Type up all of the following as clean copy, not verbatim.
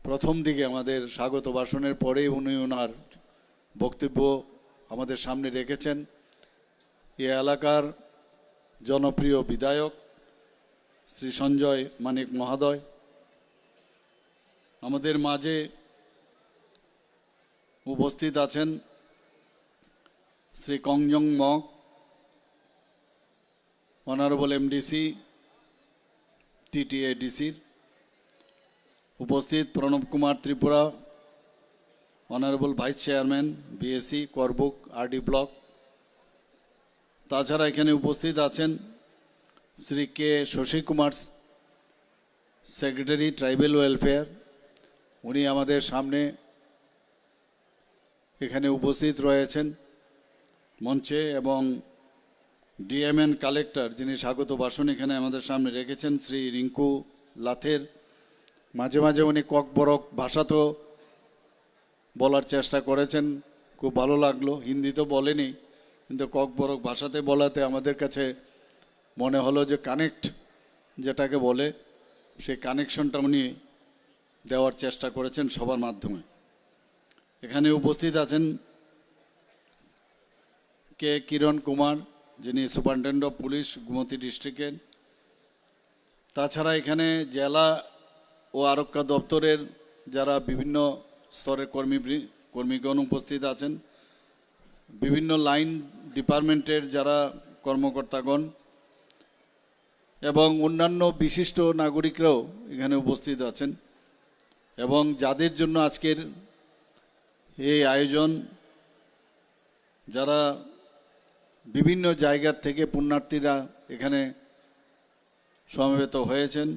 প্রথম দিকে আমাদের স্বাগত ভাষণের পরেই উনি ওনার বক্তব্য আমাদের সামনে রেখেছেন। এই এলাকার জনপ্রিয় বিধায়ক শ্রী সঞ্জয় মানিক মহোদয় আমাদের মাঝে উপস্থিত আছেন। শ্রী কংজং মক, অনারেবল এমডিসি টিটিএডিসির উপস্থিত Pranab Kumar Tripura, honourable vice chairman BSC Karbook RD block. তাছাড়া এখানে উপস্থিত আছেন Shri K Shashi Kumar, secretary tribal welfare. উনি আমাদের সামনে এখানে উপস্থিত রয়েছেন মঞ্চে, এবং ডিএমএন কালেক্টর যিনি স্বাগত ভাষণ এখানে আমাদের সামনে রেখেছেন শ্রী রিঙ্কু লাথের। মাঝে মাঝে উনি ককবরক ভাষাতেও বলার চেষ্টা করেছেন, খুব ভালো লাগলো। হিন্দি তো বলেনি, কিন্তু ককবরক ভাষাতে বলাতে আমাদের কাছে মনে হলো যে কানেক্ট যেটাকে বলে, সেই কানেকশনটা উনি দেওয়ার চেষ্টা করেছেন সবার মাধ্যমে। এখানে উপস্থিত আছেন কে কিরণ কুমার, যিনি সুপারিনটেন্ডেন্ট অফ পুলিশ গোমতী ডিস্ট্রিক্টের। তাছাড়া এখানে জেলা ও আরক্ষা দপ্তরের যারা বিভিন্ন স্তরের কর্মীগণ উপস্থিত আছেন, বিভিন্ন লাইন ডিপার্টমেন্টের যারা কর্মকর্তাগণ এবং অন্যান্য বিশিষ্ট নাগরিকরাও এখানে উপস্থিত আছেন। এবং যাদের জন্য আজকের এই আয়োজন, যারা বিভিন্ন জায়গার থেকে পুণ্যার্থীরা এখানে সমবেত হয়েছেন,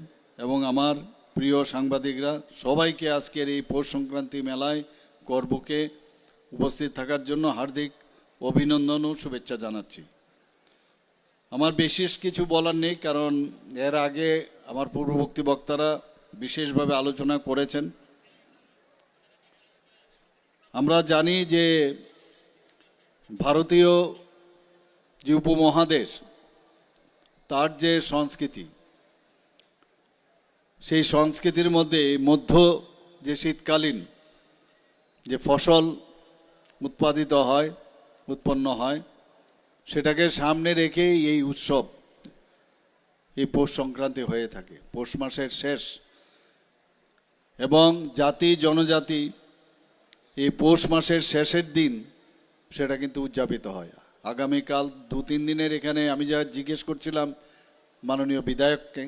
এবং আমার প্রিয় সাংবাদিকরা, সবাইকে আজকের এই পৌষ সংক্রান্তি মেলায় করবুকে উপস্থিত থাকার জন্য হার্দিক অভিনন্দন ও শুভেচ্ছা জানাচ্ছি। আমার বিশেষ কিছু বলার নেই, কারণ এর আগে আমার পূর্ববর্তী বক্তারা বিশেষভাবে আলোচনা করেছেন। আমরা জানি যে ভারতীয় যে উপমহাদেশ, তার যে সংস্কৃতি, সেই সংস্কৃতির মধ্যে যে শীতকালীন যে ফসল উৎপন্ন হয়, সেটাকে সামনে রেখে এই উৎসব, এই পৌষ সংক্রান্তি হয়ে থাকে। পৌষ মাসের শেষ, এবং জাতি জনজাতি এই পৌষ মাসের শেষের দিন সেটা কিন্তু উদযাপিত হয়। আগামীকাল 2-3 দিনের এখানে আমি যা জিজ্ঞেস করছিলাম মাননীয় বিধায়ককে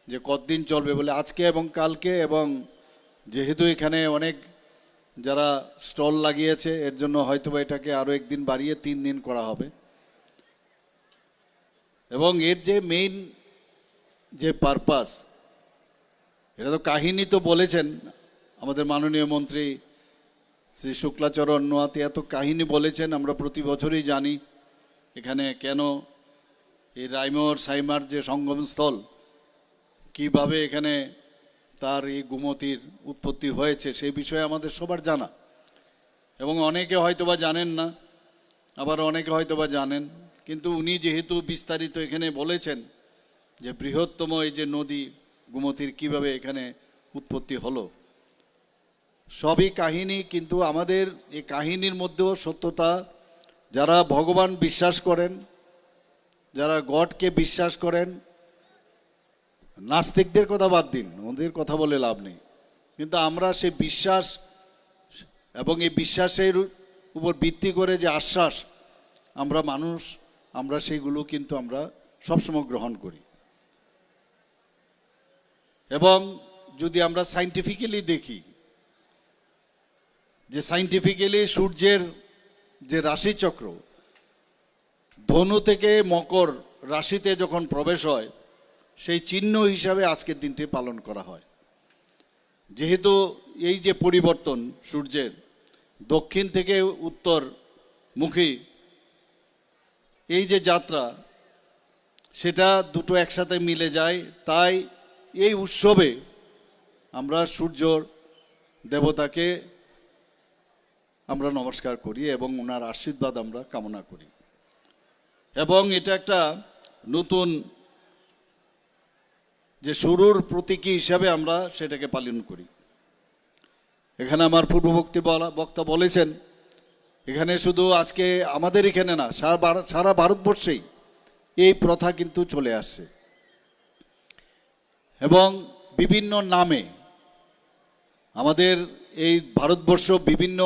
যে কতদিন চলবে, বলে আজকে এবং কালকে, এবং যেহেতু এখানে অনেক যারা স্টল লাগিয়েছে এর জন্য হয়তোবা এটাকে আরও একদিন বাড়িয়ে 3 দিন করা হবে। এবং এর যে মেইন যে পারপাস, এটা তো কাহিনী তো বলেছেন আমাদের মাননীয় মন্ত্রী শ্রী শুক্লাচরণ নোয়াতি, এত কাহিনী বলেছেন, আমরা প্রতি বছরই জানি এখানে কেন এই রাইমোর সাইমার যে সঙ্গমস্থল, কিভাবে এখানে তার এই গোমতীর উৎপত্তি হয়েছে, সেই বিষয়ে আমাদের সবার জানা। এবং অনেকে হয়তোবা জানেন না, আবার অনেকে হয়তোবা জানেন, কিন্তু উনি যেহেতু বিস্তারিত এখানে বলেছেন যে বৃহত্তম এই যে নদী গোমতীর কিভাবে এখানে উৎপত্তি হলো, সবই কাহিনী। কিন্তু আমাদের এই কাহিনীর মধ্যেও সত্যতা, যারা ভগবান বিশ্বাস করেন, যারা গডকে বিশ্বাস করেন, নাস্তিকদের কথা বাদ দিন, ওদের কথা বলে লাভ নেই, কিন্তু আমরা সেই বিশ্বাস এবং এই বিশ্বাসের উপর ভিত্তি করে যে আশ্বাস আমরা সেইগুলো কিন্তু আমরা সবসময় গ্রহণ করি। এবং যদি আমরা সাইন্টিফিক্যালি দেখি, যে সাইন্টিফিক্যালি সূর্যের যে রাশিচক্র ধনু থেকে মকর রাশিতে যখন প্রবেশ হয়, সেই চিহ্ন হিসাবে আজকের দিনটি পালন করা হয়। যেহেতু এই যে পরিবর্তন সূর্যের দক্ষিণ থেকে উত্তরমুখী এই যে যাত্রা, সেটা দুটো একসাথে মিলে যায়, তাই এই উৎসবে আমরা সূর্য দেবতাকে আমরা নমস্কার করি এবং ওনার আশীর্বাদ আমরা কামনা করি। এবং এটা একটা নতুন যে শুরুর প্রতীকী হিসাবে আমরা সেটাকে পালন করি। এখানে আমার পূর্ববর্তী বক্তা বলেছেন, এখানে শুধু আজকে আমাদের এখানে না, সারা ভারতবর্ষেই এই প্রথা কিন্তু চলে আসছে এবং বিভিন্ন নামে আমাদের এই ভারতবর্ষ বিভিন্ন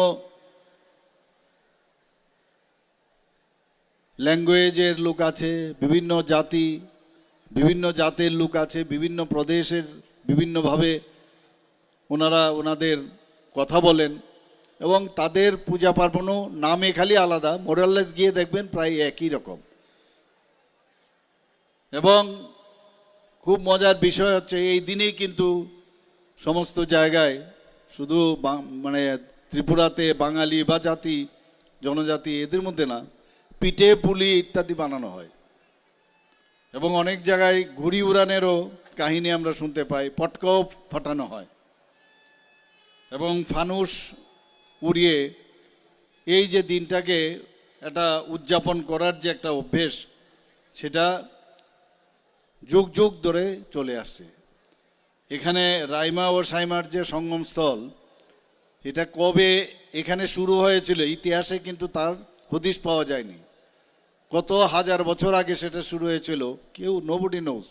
ল্যাঙ্গুয়েজের লোক আছে, বিভিন্ন জাতি, বিভিন্ন জাতের লোক আছে, বিভিন্ন প্রদেশের বিভিন্নভাবে ওনারা ওনাদের কথা বলেন এবং তাদের পূজা পার্বণও নামে খালি আলাদা, মোরাললেস গিয়ে দেখবেন প্রায় একই রকম। এবং খুব মজার বিষয় হচ্ছে এই দিনেই কিন্তু সমস্ত জায়গায় শুধু মানে ত্রিপুরাতে বাঙালি বা জাতি জনজাতি এদের মধ্যে না, পিঠে পুলি ইত্যাদি বানানো হয় এবং অনেক জায়গায় ঘুড়ি উড়ানেরও কাহিনী আমরা শুনতে পাই, পটকাও ফাটানো হয় এবং ফানুস উড়িয়ে এই যে দিনটাকে একটা উদযাপন করার যে একটা অভ্যেস, সেটা যুগ যুগ ধরে চলে আসছে। এখানে রাইমা ও সাইমার যে সঙ্গমস্থল, এটা কবে এখানে শুরু হয়েছিল ইতিহাসে কিন্তু তার হদিশ পাওয়া যায়নি। কত হাজার বছর আগে সেটা শুরু হয়েছিল কেউ নোবডি নোজ।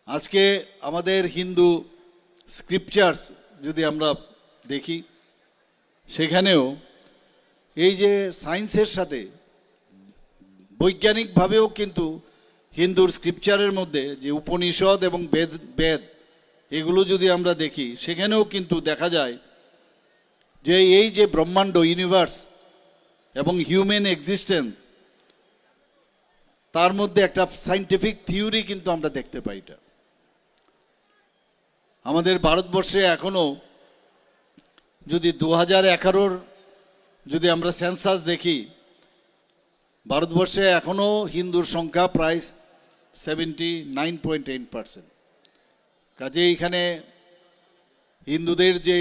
আজকে আমাদের হিন্দু স্ক্রিপচার্স যদি আমরা দেখি, সেখানেও এই যে সায়েন্সের সাথে বৈজ্ঞানিকভাবেও কিন্তু হিন্দুর স্ক্রিপচারের মধ্যে যে উপনিষদ এবং বেদ এগুলো যদি আমরা দেখি, সেখানেও কিন্তু দেখা যায় যে এই যে ব্রহ্মাণ্ড ইউনিভার্স এবং হিউম্যান এক্সিস্টেন্স, তার মধ্যে একটা সায়েন্টিফিক থিওরি কিন্তু আমরা দেখতে পাই। এটা আমাদের ভারতবর্ষে এখনও যদি 2011 যদি আমরা সেন্সাস দেখি, ভারতবর্ষে এখনও হিন্দুর সংখ্যা প্রায় 79.8%। কাজে এখানে হিন্দুদের যে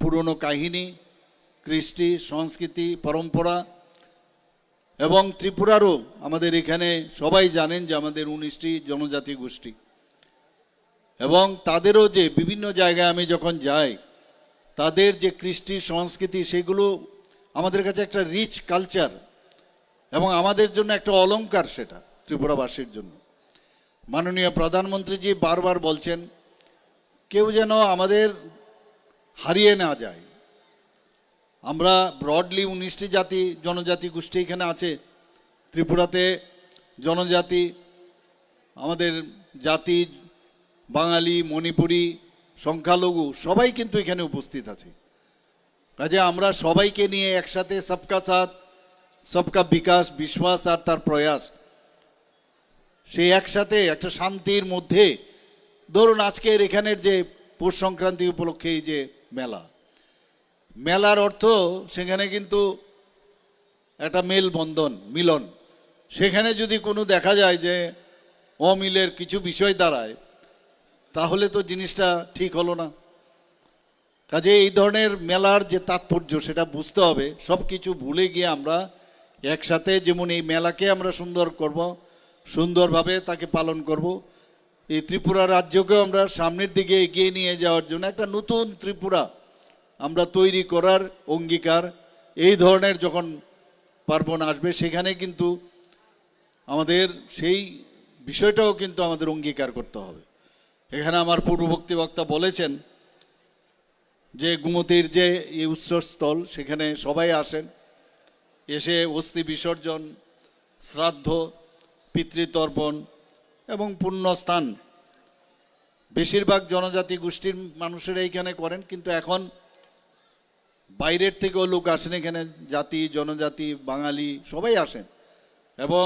পুরনো কাহিনী, কৃষ্টি, সংস্কৃতি, পরম্পরা এবং ত্রিপুরারও আমাদের এখানে সবাই জানেন যে আমাদের 19টি জনজাতি গোষ্ঠী এবং তাদেরও যে বিভিন্ন জায়গায় আমি যখন যাই, তাদের যে কৃষ্টি সংস্কৃতি সেগুলো আমাদের কাছে একটা রিচ কালচার এবং আমাদের জন্য একটা অলংকার, সেটা ত্রিপুরাবাসীর জন্য। মাননীয় প্রধানমন্ত্রীজি বারবার বলছেন কেউ যেন আমাদের হারিয়ে না যায়। আমরা ব্রডলি 19টি জাতি জনজাতি গোষ্ঠী এখানে আছে ত্রিপুরাতে। জনজাতি আমাদের জাতি বাঙালি, মণিপুরি, সংখ্যালঘু সবাই কিন্তু এখানে উপস্থিত আছে। কাজে আমরা সবাইকে নিয়ে একসাথে সবকা সাথ সবকা বিকাশ, বিশ্বাস আর তার প্রয়াস, সেই একসাথে একটা শান্তির মধ্যে, ধরুন আজকের এখানের যে পৌষ সংক্রান্তি উপলক্ষে এই যে মেলার অর্থ সেখানে কিন্তু একটা মেলবন্ধন, মিলন। সেখানে যদি কোনো দেখা যায় যে অমিলের কিছু বিষয় দাঁড়ায়, তাহলে তো জিনিসটা ঠিক হলো না। কাজে এই ধরনের মেলার যে তাৎপর্য সেটা বুঝতে হবে। সব কিছু ভুলে গিয়ে আমরা একসাথে যেমন এই মেলাকে আমরা সুন্দর করব, সুন্দরভাবে তাকে পালন করব, এই ত্রিপুরা রাজ্যকেও আমরা সামনের দিকে এগিয়ে নিয়ে যাওয়ার জন্য একটা নতুন ত্রিপুরা আমরা তৈরি করার অঙ্গীকার। এই ধরনের যখন পার্বণ আসবে সেখানে কিন্তু আমাদের সেই বিষয়টাও কিন্তু আমাদের অঙ্গীকার করতে হবে। এখানে আমার পূর্ববর্তী বক্তা বলেছেন যে গুমতির যে এই উৎসস্থল, সেখানে সবাই আসেন, এসে অস্থি বিসর্জন, শ্রাদ্ধ, পিতৃতর্পণ এবং পুণ্যস্থান বেশিরভাগ জনজাতি গোষ্ঠীর মানুষেরা এইখানে করেন। কিন্তু এখন বাইরের থেকেও লোক আসেন এখানে, জাতি জনজাতি বাঙালি সবাই আসেন। এবং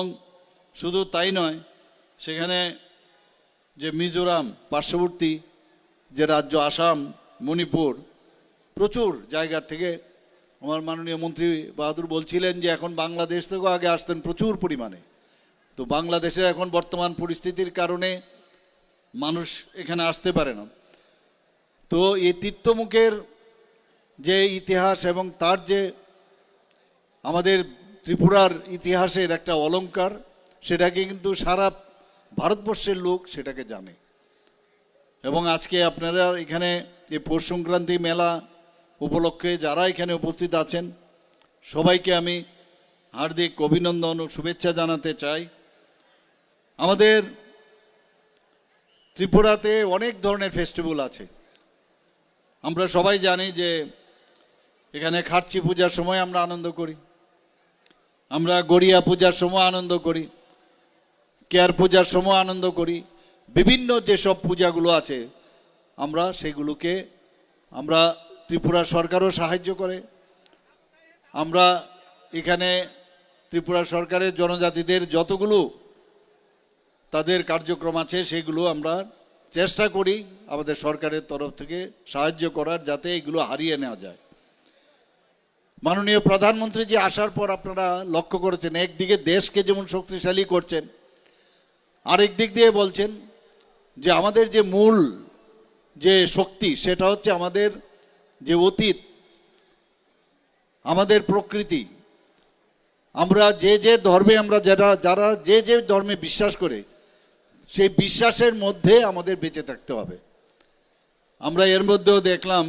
শুধু তাই নয়, সেখানে যে মিজোরাম পার্শ্ববর্তী যে রাজ্য আসাম, মণিপুর, প্রচুর জায়গার থেকে আমার মাননীয় মন্ত্রী বাহাদুর বলছিলেন যে এখন বাংলাদেশ থেকেও আগে আসতেন প্রচুর পরিমাণে। তো বাংলাদেশের এখন বর্তমান পরিস্থিতির কারণে মানুষ এখানে আসতে পারে না। তো এই তীর্থমুখের যে ইতিহাস এবং তার যে আমাদের ত্রিপুরার ইতিহাসের একটা অলংকার, সেটাকে কিন্তু সারা ভারতবর্ষের লোক সেটাকে জানে। এবং আজকে আপনারা এখানে এই পৌষ সংক্রান্তি মেলা উপলক্ষে যারা এখানে উপস্থিত আছেন সবাইকে আমি হার্দিক অভিনন্দন ও শুভেচ্ছা জানাতে চাই। আমাদের ত্রিপুরাতে অনেক ধরনের ফেস্টিভ্যাল আছে। আমরা সবাই জানি যে এখানে খার্চি পূজার সময় আমরা আনন্দ করি, আমরা গড়িয়া পূজার সময় আনন্দ করি, কেয়ার পূজার সময় আনন্দ করি। বিভিন্ন যেসব পূজাগুলো আছে আমরা সেগুলোকে আমরা ত্রিপুরা সরকারও সাহায্য করে। আমরা এখানে ত্রিপুরা সরকারের জনজাতিদের যতগুলো তাদের কার্যক্রম আছে সেগুলো আমরা চেষ্টা করি আমাদের সরকারের তরফ থেকে সাহায্য করার, যাতে এগুলো হারিয়ে নেওয়া যায়। মাননীয় প্রধানমন্ত্রী যে আসার পর আপনারা লক্ষ্য করেছেন, একদিকে দেশকে যেমন শক্তিশালী করছেন, আরেক দিক দিয়ে বলছেন যে আমাদের যে মূল যে শক্তি সেটা হচ্ছে আমাদের যে অতীত, আমাদের প্রকৃতি। আমরা যে যে ধর্মে আমরা যারা যে যে ধর্মে বিশ্বাস করে সেই বিশ্বাসের মধ্যে আমাদের বেঁচে থাকতে হবে। আমরা এর মধ্যেও দেখলাম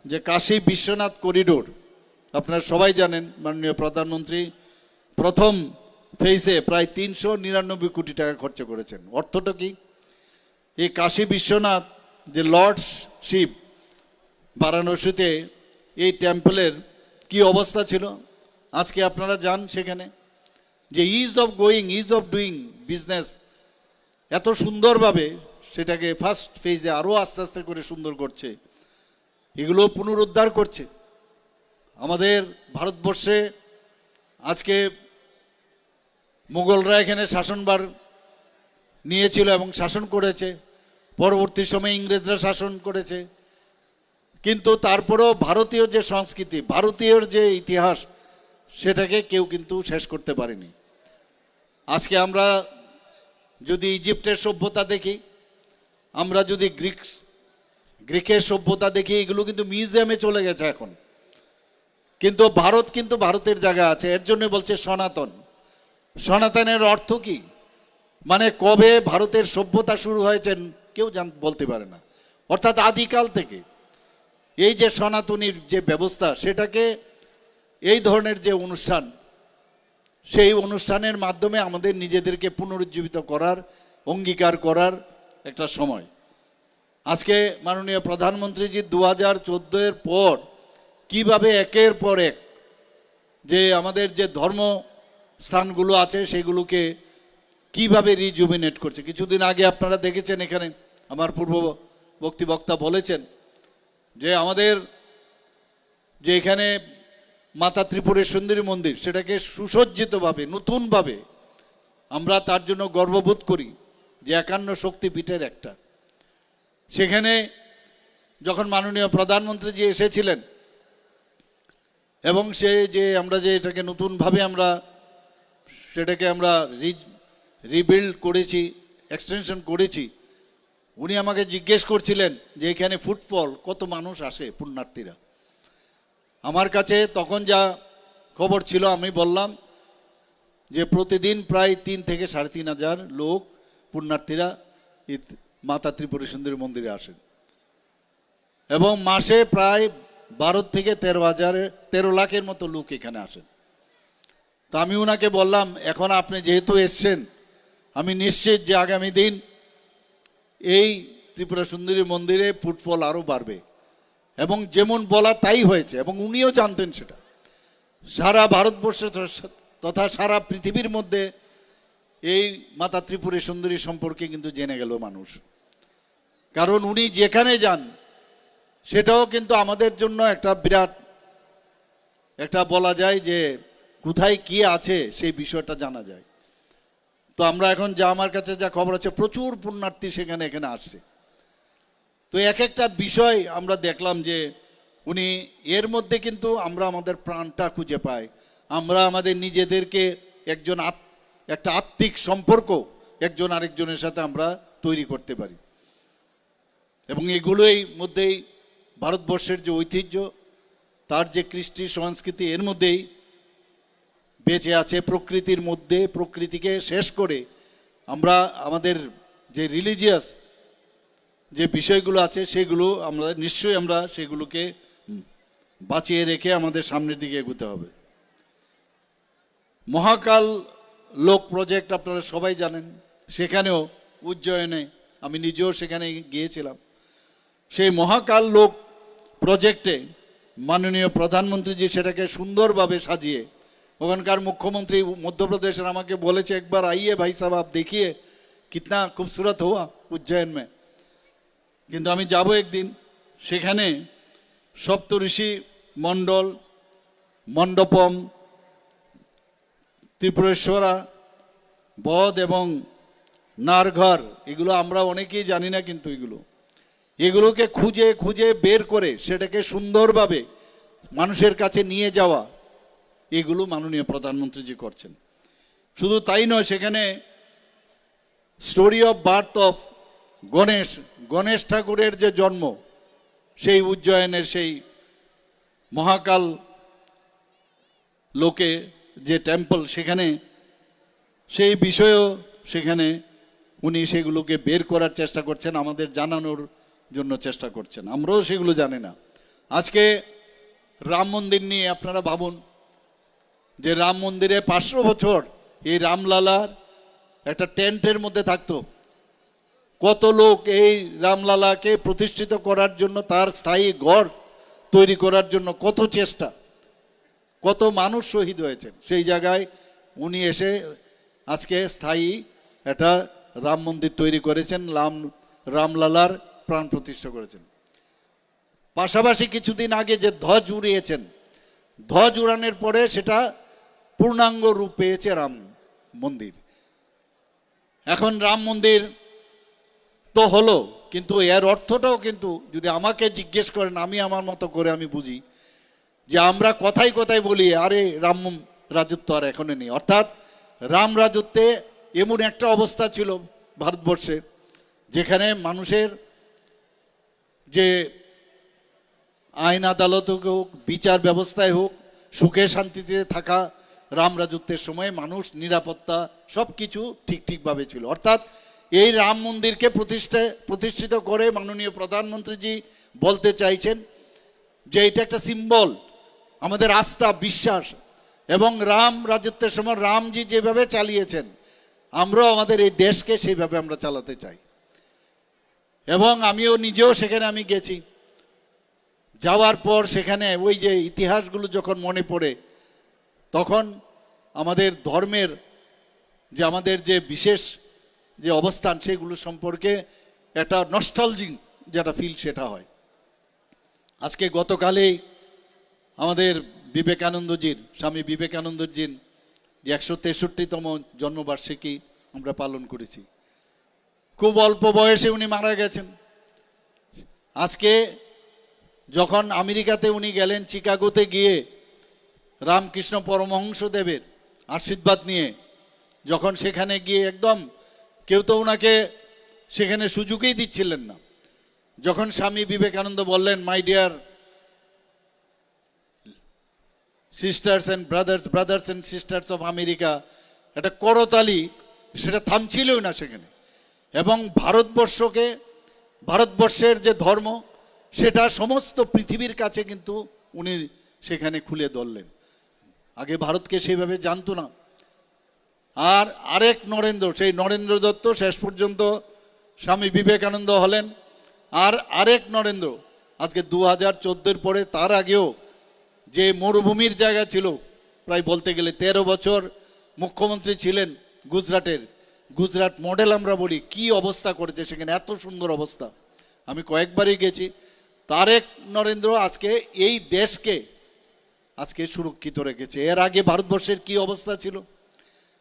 যে কাশী বিশ্বনাথ করিডোর, আপনারা সবাই জানেন মাননীয় প্রধানমন্ত্রী প্রথম ফেজে প্রায় 399 কোটি টাকা খরচ করেছেন। অর্থটা কি? এই কাশী বিশ্বনাথ যে লর্ডস শিব বারাণসীতে এই টেম্পলের কি অবস্থা ছিল, আজকে আপনারা যান সেখানে, যে is of going, is of doing business এত সুন্দরভাবে সেটাকে ফার্স্ট ফেজে আরও আস্তে আস্তে করে সুন্দর করছে, এগুলো পুনরুদ্ধার করছে। আমাদের ভারতবর্ষে আজকে মুঘলরা এখানে শাসনভার নিয়েছিল এবং শাসন করেছে, পরবর্তী সময়ে ইংরেজরা শাসন করেছে, কিন্তু তারপরেও ভারতীয় যে সংস্কৃতি, ভারতীয় যে ইতিহাস সেটাকে কেউ কিন্তু শেষ করতে পারেনি। আজকে আমরা যদি ইজিপ্টের সভ্যতা দেখি, আমরা যদি গ্রিকের সভ্যতা দেখি, এগুলো কিন্তু মিউজিয়ামে চলে গেছে এখন, কিন্তু ভারত কিন্তু ভারতের জায়গা আছে। এর জন্য বলছে সনাতন। সনাতনের অর্থ কি? মানে কবে ভারতের সভ্যতা শুরু হয়েছে কেউ বলতে পারে না, অর্থাৎ আদিকাল থেকে এই যে সনাতনীর যে ব্যবস্থা, সেটাকে এই ধরনের যে অনুষ্ঠান, সেই অনুষ্ঠানের মাধ্যমে আমাদের নিজেদেরকে পুনরুজ্জীবিত করার, অঙ্গীকার করার একটা সময়। আজকে মাননীয় প্রধানমন্ত্রীজি 2014-এর পর কিভাবে একের পর এক যে আমাদের যে ধর্ম স্থানগুলো আছে সেগুলোকে কিভাবে রিজুভিনেট করছে। কিছুদিন আগে আপনারা দেখেছেন, এখানে আমার পূর্ববর্তী বক্তা বলেছেন যে আমাদের যে এখানে মাতা ত্রিপুরের সুন্দরী মন্দির, সেটাকে সুসজ্জিতভাবে নতুনভাবে আমরা তার জন্য গর্ববোধ করি যে 51 শক্তিপীঠের একটা। সেখানে যখন মাননীয় প্রধানমন্ত্রী এসেছিলেন এবং সে যে আমরা যে এটাকে নতুনভাবে আমরা সেটাকে আমরা রিবিল্ড করেছি, এক্সটেনশন করেছি, উনি আমাকে জিজ্ঞেস করছিলেন যে এখানে ফুটফল কত মানুষ আসে পুণ্যার্থীরা। আমার কাছে তখন যা খবর ছিল আমি বললাম যে প্রতিদিন প্রায় 3 থেকে 3,500 লোক পুণ্যার্থীরা মাতা ত্রিপুরা সুন্দরী মন্দিরে আসেন, এবং মাসে প্রায় 12 থেকে 13 লাখের মতো লোক এখানে আসেন। তো আমি ওনাকে বললাম, এখন আপনি যেহেতু এসছেন, আমি নিশ্চিত যে আগামী দিন এই ত্রিপুরা সুন্দরী মন্দিরে ফুটফল আরও বাড়বে, এবং যেমন বলা তাই হয়েছে, এবং উনিও জানতেন সেটা। সারা ভারতবর্ষ তথা সারা পৃথিবীর মধ্যে এই মাতা ত্রিপুরা সুন্দরী সম্পর্কে কিন্তু জেনে গেল মানুষ, কারণ উনি যেখানে যান সেটাও কিন্তু আমাদের জন্য একটা বিরাট একটা বলা যায় যে কোথায় কি আছে সেই বিষয়টা জানা যায়। তো আমরা এখন যা আমার কাছে যা খবর আছে, প্রচুর পুণ্যার্থী এখানে আসছে। তো এক একটা বিষয় আমরা দেখলাম যে উনি এর মধ্যে কিন্তু আমরা আমাদের প্রাণটা খুঁজে পাই, আমরা আমাদের নিজেদেরকে একটা আত্মিক সম্পর্ক একজন আরেকজনের সাথে আমরা তৈরি করতে পারি, এবং এগুলোই মধ্যেই ভারতবর্ষের যে ঐতিহ্য, তার যে কৃষ্টি সংস্কৃতি, এর মধ্যেই বেঁচে আছে। প্রকৃতির মধ্যে প্রকৃতিকে শেষ করে আমরা আমাদের যে রিলিজিয়াস যে বিষয়গুলো আছে সেগুলো আমরা নিশ্চয়ই আমরা সেগুলোকে বাঁচিয়ে রেখে আমাদের সামনের দিকে এগোতে হবে। মহাকাল লোক প্রজেক্ট আপনারা সবাই জানেন, সেখানেও উজ্জয়নে আমি নিজেও সেখানে গিয়েছিলাম। সেই মহাকাল লোক প্রজেক্টে মাননীয় প্রধানমন্ত্রীজি সেটাকে সুন্দরভাবে সাজিয়ে, ওখানকার মুখ্যমন্ত্রী মধ্যপ্রদেশের আমাকে বলেছে একবার আইয়ে ভাই সাহেব আপ দেখিয়ে কিতনা খুবসুরত হুয়া উজ্জয়ন মে। কিন্তু আমি যাব একদিন, সেখানে সপ্তঋষি মণ্ডল, মণ্ডপম, ত্রিপুরেশ্বরা, বধ এবং নারঘর, এগুলো আমরা অনেকেই জানি না, কিন্তু এগুলোকে খুঁজে খুঁজে বের করে সেটাকে সুন্দরভাবে মানুষের কাছে নিয়ে যাওয়া, এগুলো মাননীয় প্রধানমন্ত্রীজি করছেন। শুধু তাই নয়, সেখানে story of birth of Ganesh ঠাকুরের যে জন্ম, সেই উজ্জয়নের সেই মহাকাল লোকে যে টেম্পল, সেখানে সেই বিষয়েও সেখানে উনি সেগুলোকে বের করার চেষ্টা করছেন, আমাদের জানানোর জন্য চেষ্টা করছেন। আমরাও সেগুলো জানি না। আজকে রাম মন্দির নিয়ে আপনারা ভাবুন যে রাম মন্দিরে 500 বছর এই রামলালার একটা টেন্টের মধ্যে থাকতো। কত লোক এই রামলালাকে প্রতিষ্ঠিত করার জন্য, তার স্থায়ী ঘর তৈরি করার জন্য কত চেষ্টা, কত মানুষ শহীদ হয়েছেন। সেই জায়গায় উনি এসে আজকে স্থায়ী একটা রাম মন্দির তৈরি করেছেন, রামলালার প্রাণ প্রতিষ্ঠা করেছেন। পাশাপাশি কিছুদিন আগে যে ধ্বজ উড়িয়েছেন, ধ্বজ উড়ানোর পরে সেটা পূর্ণাঙ্গ রূপ পেয়েছে রাম মন্দির। এখন রাম মন্দির তো হলো, কিন্তু এর অর্থটাও কিন্তু যদি আমাকে জিজ্ঞেস করেন, আমি আমার মতো করে আমি বুঝি যে আমরা কথায় কথায় বলি আরে রাম রাজত্ব আর এখনো নেই। অর্থাৎ রাম রাজত্বে এমন একটা অবস্থা ছিল ভারতবর্ষে, যেখানে মানুষের যে আইন আদালত হোক, বিচার ব্যবস্থায় হোক, সুখে শান্তিতে থাকা রাম রাজত্বের সময় মানুষ, নিরাপত্তা সব কিছু ঠিকভাবে ছিল। অর্থাৎ এই রাম মন্দিরকে প্রতিষ্ঠিত করে মাননীয় প্রধানমন্ত্রীজি বলতে চাইছেন যে এটা একটা সিম্বল, আমাদের আস্থা, বিশ্বাস, এবং রাম রাজত্বের সময় রামজি যেভাবে চালিয়েছেন, আমরাও আমাদের এই দেশকে সেইভাবে আমরা চালাতে চাই। এবং আমিও নিজেও সেখানে আমি গেছি, যাওয়ার পর সেখানে ওই যে ইতিহাসগুলো যখন মনে পড়ে, তখন আমাদের ধর্মের যে আমাদের যে বিশেষ যে অবস্থান, সেগুলো সম্পর্কে একটা নস্টালজিক যেটা ফিল, সেটা হয়। আজকে গতকালেই আমাদের বিবেকানন্দজির, স্বামী বিবেকানন্দজির যে 163তম জন্মবার্ষিকী আমরা পালন করেছি। খুব অল্প বয়সে উনি মারা গেছেন। আজকে যখন আমেরিকাতে উনি গেলেন, চিকাগোতে গিয়ে রামকৃষ্ণ পরমহংসদেবের আশীর্বাদ নিয়ে, যখন সেখানে গিয়ে একদম কেউ তো ওনাকে সেখানে সুযোগই দিচ্ছিলেন না, যখন স্বামী বিবেকানন্দ বললেন my dear sisters and brothers and sisters of America, একটা করতালি সেটা থামছিলই না সেখানে। এবং ভারতবর্ষের যে ধর্ম, সেটা সমস্ত পৃথিবীর কাছে কিন্তু উনি সেখানে খুলে ধরলেন। আগে ভারতকে সেইভাবে জানতো না। আর আরেক নরেন্দ্র, সেই নরেন্দ্র দত্ত শেষ পর্যন্ত স্বামী বিবেকানন্দ হলেন। আর আরেক নরেন্দ্র আজকে 2014 পরে, তার আগেও যে মরুভূমির জায়গা ছিল, প্রায় বলতে গেলে 13 বছর মুখ্যমন্ত্রী ছিলেন গুজরাট মডেল আমরা বলি, কি অবস্থা করেছে সেখানে, এত সুন্দর অবস্থা। আমি কয়েকবারই গেছি। তারেক নরেন্দ্র আজকে এই দেশকে আজকে সুরক্ষিত রেখেছে। এর আগে ভারতবর্ষের কি অবস্থা ছিল।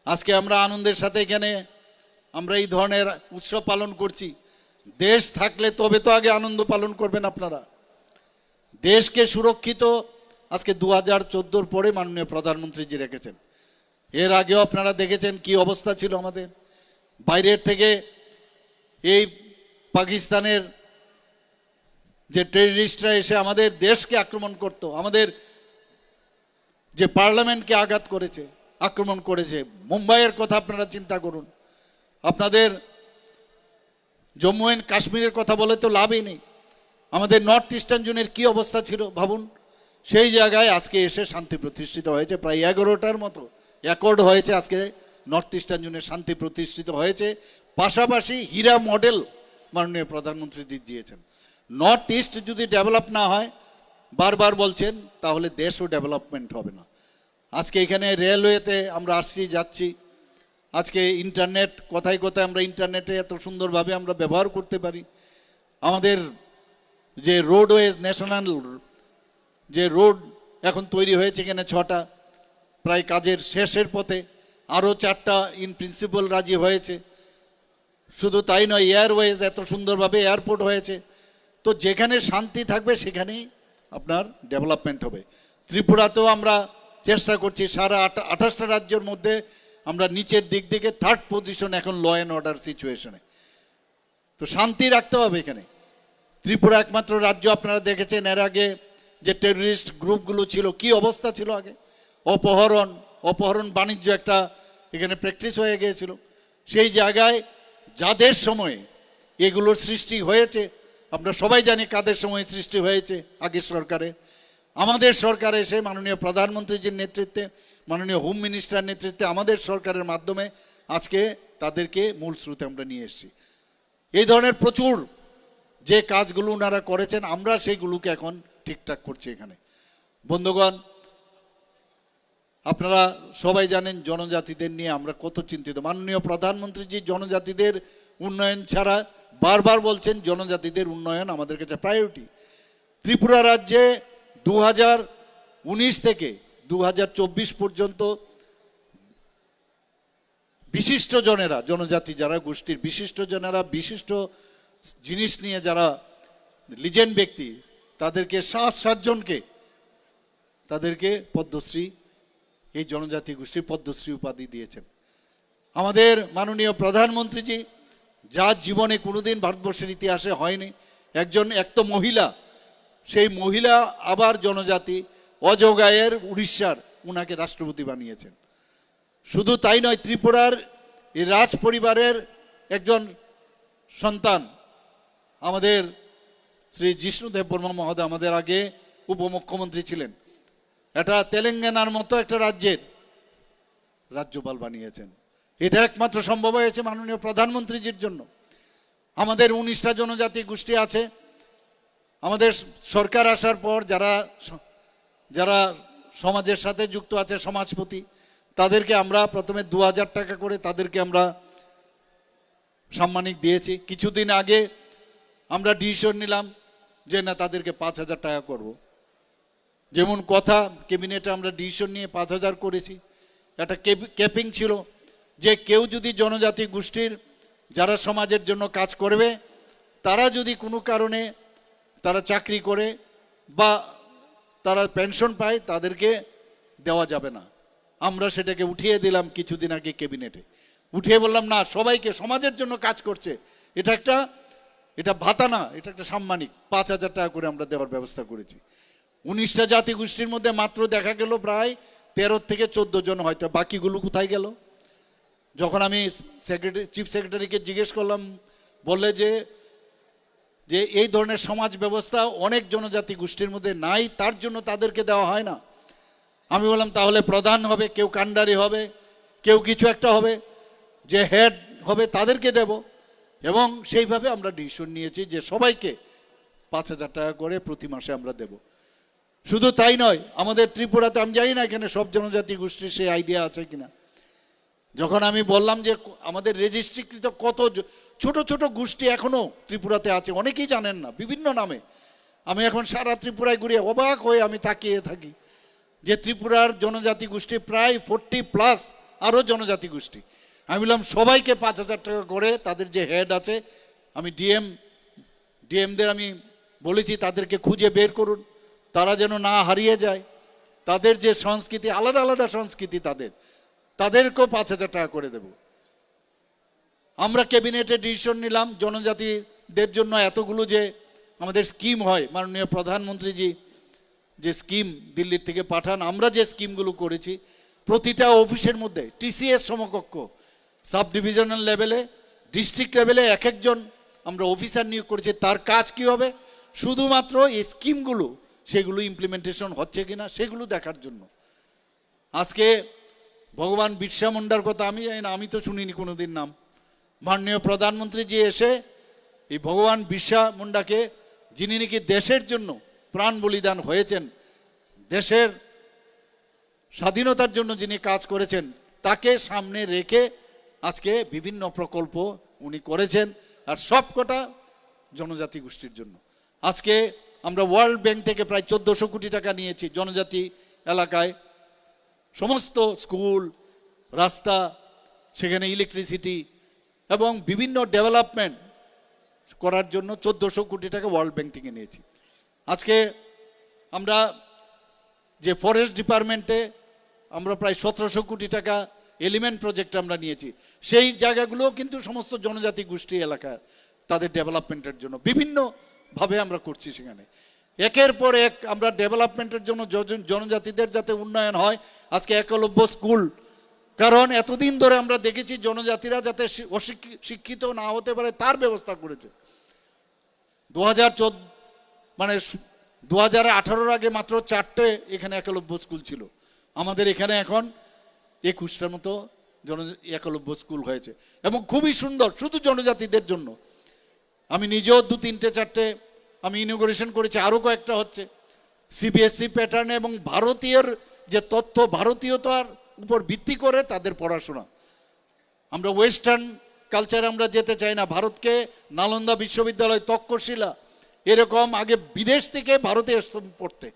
আজকে আমরা আনন্দের সাথে এখানে আমরা এই ধরনের উৎসব পালন করছি। দেশ থাকলে তবে তো আগে আনন্দ পালন করবেন আপনারা। দেশকে সুরক্ষিত আজকে 2014 পরে মাননীয় প্রধানমন্ত্রীজি রেখেছেন। এর আগেও আপনারা দেখেছেন কি অবস্থা ছিল আমাদের। বাইরের থেকে এই পাকিস্তানের যে টেররিস্টরা এসে আমাদের দেশকে আক্রমণ করত, আমাদের যে পার্লামেন্টকে আঘাত করেছে, আক্রমণ করেছে। মুম্বাইয়ের কথা আপনারা চিন্তা করুন। আপনাদের জম্মু অ্যান্ড কাশ্মীরের কথা বলে তো লাভই নেই। আমাদের নর্থ ইস্টার্ন জোনের কী অবস্থা ছিল ভাবুন। সেই জায়গায় আজকে এসে শান্তি প্রতিষ্ঠিত হয়েছে, প্রায় 11টার মতো অ্যাকর্ড হয়েছে। আজকে নর্থ ইস্টার্ন জোনে শান্তি প্রতিষ্ঠিত হয়েছে। পাশাপাশি হীরা মডেল মাননীয় প্রধানমন্ত্রী দিয়েছেন। নর্থ ইস্ট যদি ডেভেলপ না হয়, বারবার বলছেন, তাহলে দেশও ডেভেলপমেন্ট হবে না। আজকে এখানে রেলওয়েতে আমরা আসছি যাচ্ছি, আজকে ইন্টারনেট, কোথায় কোথায় আমরা ইন্টারনেটে এত সুন্দরভাবে আমরা ব্যবহার করতে পারি। আমাদের যে রোডওয়েজ, ন্যাশনাল যে রোড এখন তৈরি হয়েছে এখানে 6টা, প্রায় কাজের শেষের পথে। আরও 4টা ইন প্রিন্সিপাল রাজি হয়েছে। শুধু তাই নয়, এয়ারওয়েজ এত সুন্দরভাবে এয়ারপোর্ট হয়েছে। তো যেখানে শান্তি থাকবে সেখানেই আপনার ডেভেলপমেন্ট হবে। ত্রিপুরাতেও আমরা চেষ্টা করছি, সারা 28টা রাজ্যের মধ্যে আমরা নিচের দিক থেকে 3rd পজিশন এখন ল অ্যান্ড অর্ডার সিচুয়েশনে। তো শান্তি রাখতে হবে এখানে। ত্রিপুরা একমাত্র রাজ্য, আপনারা দেখেছেন এর আগে যে টেররিস্ট গ্রুপগুলো ছিল, কি অবস্থা ছিল আগে। অপহরণ বাণিজ্য একটা এখানে প্র্যাকটিস হয়ে গিয়েছিল। সেই জায়গায় যাদের সময়ে এগুলোর সৃষ্টি হয়েছে, আমরা সবাই জানি কাদের সময় সৃষ্টি হয়েছে। আগের সরকারে, আমাদের সরকারে এসে মাননীয় প্রধানমন্ত্রীজির নেতৃত্বে, মাননীয় হোম মিনিস্টার নেতৃত্বে আমাদের সরকারের মাধ্যমে আজকে তাদেরকে মূল স্রোতে আমরা নিয়ে এসেছি। এই ধরনের প্রচুর যে কাজগুলো ওনারা করেছেন, আমরা সেইগুলোকে এখন ঠিকঠাক করছি এখানে। বন্ধুগণ, আপনারা সবাই জানেন জনজাতিদের নিয়ে আমরা কত চিন্তিত। মাননীয় প্রধানমন্ত্রীজি জনজাতিদের উন্নয়ন ছাড়া বারবার বলছেন জনজাতিদের উন্নয়ন আমাদের কাছে প্রায়োরিটি। ত্রিপুরা রাজ্যে 2019 থেকে 2024 পর্যন্ত বিশিষ্ট জনেরা, জনজাতি যারা গোষ্ঠীর বিশিষ্ট জনেরা, বিশিষ্ট জিনিস নিয়ে যারা লিজেন্ড ব্যক্তি, তাদেরকে 7 জনকে তাদেরকে পদ্মশ্রী, এই জনজাতি গোষ্ঠীর পদ্মশ্রী উপাধি দিয়েছেন। আমাদের মাননীয় প্রধানমন্ত্রীজি যার জীবনে কোনোদিন ভারতবর্ষের ইতিহাসে হয়নি, এক তো মহিলা, সেই মহিলা আবার জনজাতি, অজগায়ের উড়িষ্যার, উনাকে রাষ্ট্রপতি বানিয়েছেন। শুধু তাই নয়, ত্রিপুরার এই রাজ পরিবারের একজন সন্তান আমাদের শ্রী জিষ্ণুদেব বর্মা মহোদয় আমাদের আগে উপমুখ্যমন্ত্রী ছিলেন। এটা তেলেঙ্গানার মতো একটা রাজ্যের রাজ্যপাল বানিয়েছেন। এটা একমাত্র সম্ভব হয়েছে মাননীয় প্রধানমন্ত্রীজির জন্য। আমাদের 19টা জনজাতি গোষ্ঠী আছে। আমাদের সরকার আসার পর যারা সমাজের সাথে যুক্ত আছে, সমাজপতি, তাদেরকে আমরা প্রথমে 2000 টাকা করে তাদেরকে আমরা সাম্মানিক দিয়েছি। কিছুদিন আগে আমরা ডিসিশন নিলাম যে না, তাদেরকে 5000 টাকা করব। যেমন কথা, ক্যাবিনেটে আমরা ডিসিশন নিয়ে 5000 করেছি। একটা ক্যাপিং ছিল যে কেউ যদি জনজাতি গোষ্ঠীর যারা সমাজের জন্য কাজ করবে, তারা যদি কোনো কারণে তারা চাকরি করে বা তারা পেনশন পায়, তাদেরকে দেওয়া যাবে না। আমরা সেটাকে উঠিয়ে দিলাম কিছুদিন আগে ক্যাবিনেটে। উঠিয়ে বললাম না, সবাইকে সমাজের জন্য কাজ করছে, এটা ভাতা না, এটা একটা সাম্মানিক 5000 টাকা করে আমরা দেওয়ার ব্যবস্থা করেছি। 19টা জাতি গোষ্ঠীর মধ্যে মাত্র দেখা গেল প্রায় 13 থেকে 14 জন, হয়তো বাকিগুলো কোথায় গেল। যখন আমি চিফ সেক্রেটারিকে জিজ্ঞেস করলাম, বললে যে এই ধরনের সমাজ ব্যবস্থা অনেক জনজাতি গোষ্ঠীর মধ্যে নাই, তার জন্য তাদেরকে দেওয়া হয় না। আমি বললাম তাহলে প্রধান হবে, কেউ কান্ডারি হবে, কেউ কিছু একটা হবে, যে হেড হবে তাদেরকে দেব। এবং সেইভাবে আমরা ডিসিশন নিয়েছি যে সবাইকে 5000 টাকা করে প্রতি মাসে আমরা দেব। শুধু তাই নয়, আমাদের ত্রিপুরাতে, আমি জানি না এখানে সব জনজাতি গোষ্ঠীর সেই আইডিয়া আছে কিনা, যখন আমি বললাম যে আমাদের রেজিস্ট্রিকৃত কত ছোট ছোট গোষ্ঠী এখনো ত্রিপুরাতে আছে, অনেকেই জানেন না, বিভিন্ন নামে। আমি এখন সারা ত্রিপুরায় ঘুরে অবাক হয়ে আমি তাকিয়ে থাকি যে ত্রিপুরার জনজাতি গোষ্ঠী প্রায় 40+ আরও জনজাতি গোষ্ঠী। আমি বললাম সবাইকে 5000 টাকা করে, তাদের যে হেড আছে, আমি ডিএমদের আমি বলেছি তাদেরকে খুঁজে বের করুন, তারা যেন না হারিয়ে যায়। তাদের যে সংস্কৃতি, আলাদা আলাদা সংস্কৃতি, তাদেরকেও 5000 টাকা করে দেব। আমরা ক্যাবিনেটে ডিসিশন নিলাম জনজাতিদের জন্য এতগুলো যে আমাদের স্কিম হয়, মাননীয় প্রধানমন্ত্রীজি যে স্কিম দিল্লির থেকে পাঠান, আমরা যে স্কিমগুলো করেছি, প্রতিটা অফিসের মধ্যে টিসিএস সমকক্ষ সাব ডিভিশনাল লেভেলে, ডিস্ট্রিক্ট লেভেলে এক একজন আমরা অফিসার নিয়োগ করেছি। তার কাজ কি হবে? শুধুমাত্র এই স্কিমগুলো সেগুলো ইমপ্লিমেন্টেশন হচ্ছে কিনা সেগুলো দেখার জন্য। আজকে ভগবান বিরসা মুন্ডার কথা আমি জানি না, আমি তো শুনিনি কোনোদিন নাম। মাননীয় প্রধানমন্ত্রী জি এসে এই ভগবান বিরসা মুন্ডাকে, যিনি নাকি দেশের জন্য প্রাণ বলিদান হয়েছেন, দেশের স্বাধীনতার জন্য যিনি কাজ করেছেন, তাকে সামনে রেখে আজকে বিভিন্ন প্রকল্প উনি করেছেন, আর সব কটা জনজাতি গোষ্ঠীর জন্য। আজকে আমরা ওয়ার্ল্ড ব্যাংক থেকে প্রায় 1400 কোটি টাকা নিয়েছি জনজাতি এলাকায়, সমস্ত স্কুল, রাস্তা, সেখানে ইলেকট্রিসিটি এবং বিভিন্ন ডেভেলপমেন্ট করার জন্য 1400 কোটি টাকা ওয়ার্ল্ড ব্যাংক থেকে নিয়েছি। আজকে আমরা যে ফরেস্ট ডিপার্টমেন্টে আমরা প্রায় 1700 কোটি টাকা এলিমেন্ট প্রজেক্ট আমরা নিয়েছি। সেই জায়গাগুলো কিন্তু সমস্ত জনজাতি গোষ্ঠী এলাকার তাদের ডেভেলপমেন্টের জন্য বিভিন্নভাবে আমরা করছি। সেখানে একের পর এক আমরা ডেভেলপমেন্টের জন্য জনজাতিদের যাতে উন্নয়ন হয়। আজকে একলব্য স্কুল, কারণ এতদিন ধরে আমরা দেখেছি জনজাতিরা যাতে শিক্ষিত না হতে পারে তার ব্যবস্থা করেছে। 2018 আগে মাত্র 4টে এখানে একলব্য স্কুল ছিল। আমাদের এখানে এখন 21টার মতো একলব্য স্কুল হয়েছে এবং খুবই সুন্দর, শুধু জনজাতিদের জন্য। আমি নিজেও 2-3-4টে আমি ইনোগ্রেশন করেছি, আরও কয়েকটা হচ্ছে। সিবিএসসি প্যাটার্নে এবং ভারতীয়র যে তথ্য, ভারতীয়তার উপর ভিত্তি করে তাদের পড়াশোনা। আমরা ওয়েস্টার্ন কালচারে আমরা যেতে চাই না। ভারতকে নালন্দা বিশ্ববিদ্যালয়, তক্ষশিলা এরকম আগে বিদেশ থেকে ভারতে আসতাম পড়তে,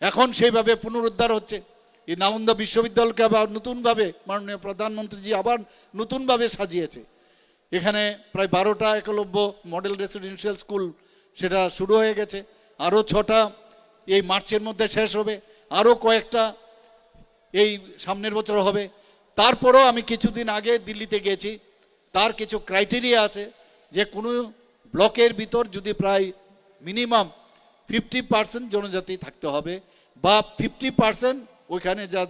এখন সেইভাবে পুনরুদ্ধার হচ্ছে। এই নালন্দা বিশ্ববিদ্যালয়কে আবার নতুনভাবে মাননীয় প্রধানমন্ত্রীজি আবার নতুনভাবে সাজিয়েছে। এখানে প্রায় 12টা একলব্য মডেল রেসিডেন্সিয়াল স্কুল সেটা শুরু হয়ে গেছে, আরও 6টা এই মার্চের মধ্যে শেষ হবে, আরও কয়েকটা এই সামনের বছর হবে। তারপরও আমি কিছুদিন আগে দিল্লিতে গেছি, তার কিছু ক্রাইটেরিয়া আছে যে কোনো ব্লকের ভিতর যদি প্রায় মিনিমাম 50% জনজাতি থাকতে হবে, বা 50% ওইখানে যা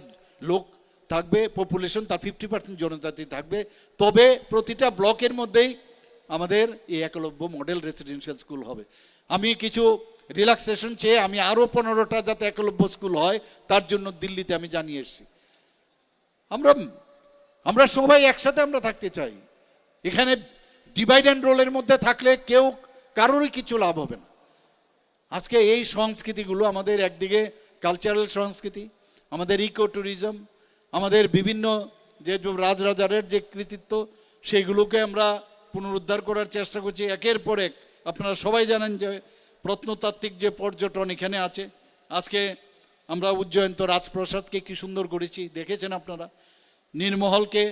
লোক থাকবে পপুলেশন তার 50% জনজাতি থাকবে, তবে প্রতিটা ব্লকের মধ্যেই আমাদের এই একলব্য মডেল রেসিডেন্সিয়াল স্কুল হবে। আমি কিছু রিল্যাক্সেশন চেয়ে আমি আরও 15টা যাতে একলব্য স্কুল হয় তার জন্য দিল্লিতে আমি জানিয়ে এসেছি। আমরা সবাই একসাথে আমরা থাকতে চাই। এখানে ডিভাইড অ্যান্ড রোলের মধ্যে থাকলে কারোরই কিছু লাভ হবে না। আজকে এই সংস্কৃতিগুলো আমাদের, একদিকে কালচারাল সংস্কৃতি, আমাদের ইকো ট্যুরিজম, আমাদের বিভিন্ন যে রাজরাজারের যে কৃতিত্ব, সেগুলোকে আমরা পুনরুদ্ধার করার চেষ্টা করছি একের পর এক। আপনারা সবাই জানেন যে প্রত্নতাত্ত্বিক যে পর্যটন এখানে আছে। আজকে আমরা উজ্জয়ন্ত রাজপ্রাসাদকে কি সুন্দর করেছি, দেখেছেন আপনারা। নীরমহলকে,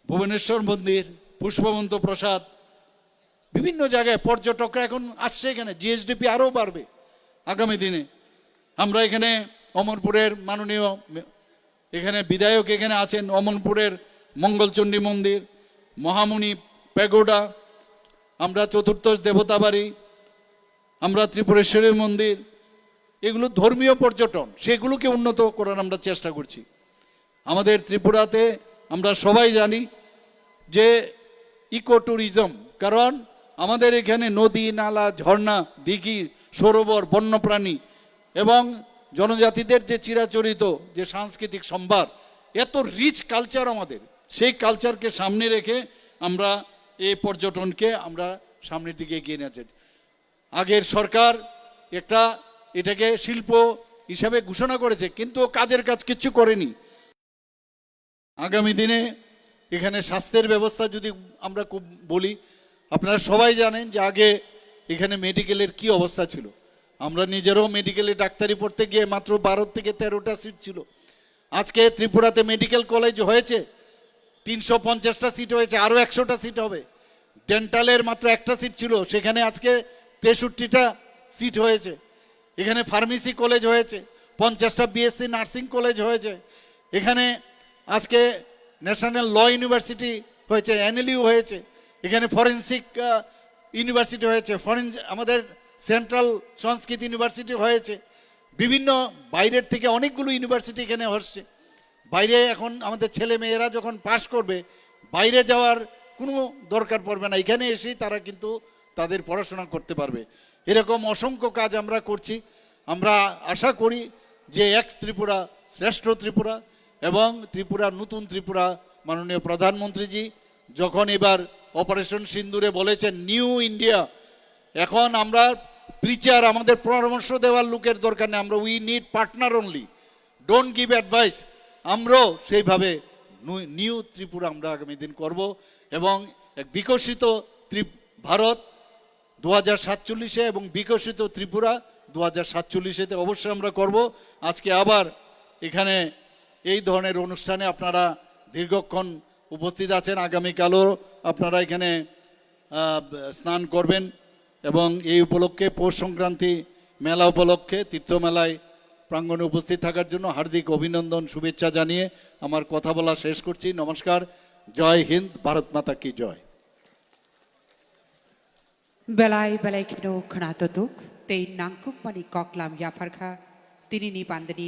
ভুবনেশ্বর মন্দির, পুষ্পবন্ত প্রসাদ, বিভিন্ন জায়গায় পর্যটকরা এখন আসছে এখানে। জিএসডিপি আরও বাড়বে আগামী দিনে। আমরা এখানে অমরপুরের মাননীয় এখানে বিধায়ক এখানে আছেন, অমরপুরের মঙ্গলচণ্ডী মন্দির, মহামুনি প্যাগোডা, আমরা চতুর্দশ দেবতা বাড়ি, আমরা ত্রিপুরেশ্বরী মন্দির, এগুলো ধর্মীয় পর্যটন, সেগুলোকে উন্নত করার আমরা চেষ্টা করছি। আমাদের ত্রিপুরাতে আমরা সবাই জানি যে ইকো ট্যুরিজম, কারণ আমাদের এখানে নদী, নালা, ঝর্ণা, দিঘি, সরোবর, বন্যপ্রাণী এবং জনজাতিদের যে চিরাচরিত যে সাংস্কৃতিক সম্ভার, এত রিচ কালচার আমাদের, সেই কালচারকে সামনে রেখে আমরা এই পর্যটনকে আমরা সামনের দিকে এগিয়ে নিয়ে যাই। আগের সরকার এটাকে শিল্প হিসাবে ঘোষণা করেছে, কিন্তু কাজের কাজ কিচ্ছু করেনি। আগামী দিনে এখানে স্বাস্থ্যের ব্যবস্থা যদি আমরা খুব বলি, আপনারা সবাই জানেন যে আগে এখানে মেডিকেলের কি অবস্থা ছিল। আমরা নিজেরও মেডিকেলে ডাক্তারি পড়তে গিয়ে মাত্র 12 থেকে 13টা সিট ছিল। আজকে ত্রিপুরাতে মেডিকেল কলেজ হয়েছে, 350টা সিট হয়েছে, আরও 100টা সিট হবে। ডেন্টালের মাত্র একটা সিট ছিল, সেখানে আজকে 63টা সিট হয়েছে। এখানে ফার্মেসি কলেজ হয়েছে, 50টা বিএসসি নার্সিং কলেজ হয়েছে। এখানে আজকে ন্যাশনাল ল ইউনিভার্সিটি হয়েছে, এনএলইউ হয়েছে। এখানে ফরেন্সিক ইউনিভার্সিটি হয়েছে, আমাদের সেন্ট্রাল সংস্কৃত ইউনিভার্সিটি হয়েছে। বিভিন্ন বাইরের থেকে অনেকগুলো ইউনিভার্সিটি এখানে হচ্ছে। বাইরে এখন আমাদের ছেলে মেয়েরা যখন পাশ করবে বাইরে যাওয়ার কোনো দরকার পড়বে না, এখানে এসেই তারা কিন্তু তাদের পড়াশোনা করতে পারবে। এরকম অসংখ্য কাজ আমরা করছি। আমরা আশা করি যে এক ত্রিপুরা শ্রেষ্ঠ ত্রিপুরা, এবং ত্রিপুরা নতুন ত্রিপুরা মাননীয় প্রধানমন্ত্রীজি যখন এবার অপারেশন সিন্দুরে বলেছেন নিউ ইন্ডিয়া, এখন আমরা প্রিচার, আমাদের পরামর্শ দেওয়ার লোকের দরকার নেই, আমরা we need partner only, don't give advice. আমরাও সেইভাবে নিউ ত্রিপুরা আমরা আগামী দিন করব, এবং এক বিকশিত ভারত 2047 এবং বিকশিত ত্রিপুরা 2047 অবশ্যই আমরা করব। আজকে আবার এখানে এই ধরনের অনুষ্ঠানে আপনারা দীর্ঘক্ষণ উপস্থিত আছেন, আগামীকালও আপনারা এখানে স্নান করবেন, এবং এই উপলক্ষে পৌষ সংক্রান্তি মেলা উপলক্ষে তীর্থমেলায় প্রাঙ্গণে উপস্থিত থাকার জন্য হার্দিক অভিনন্দন শুভেচ্ছা জানিয়ে আমার কথা বলা শেষ করছি। নমস্কার, জয় হিন্দ, ভারত মাতা কি জয়। Belai belai kino kena tutuk, tein nangkuk mani koklam ya farka, tini ni pandeni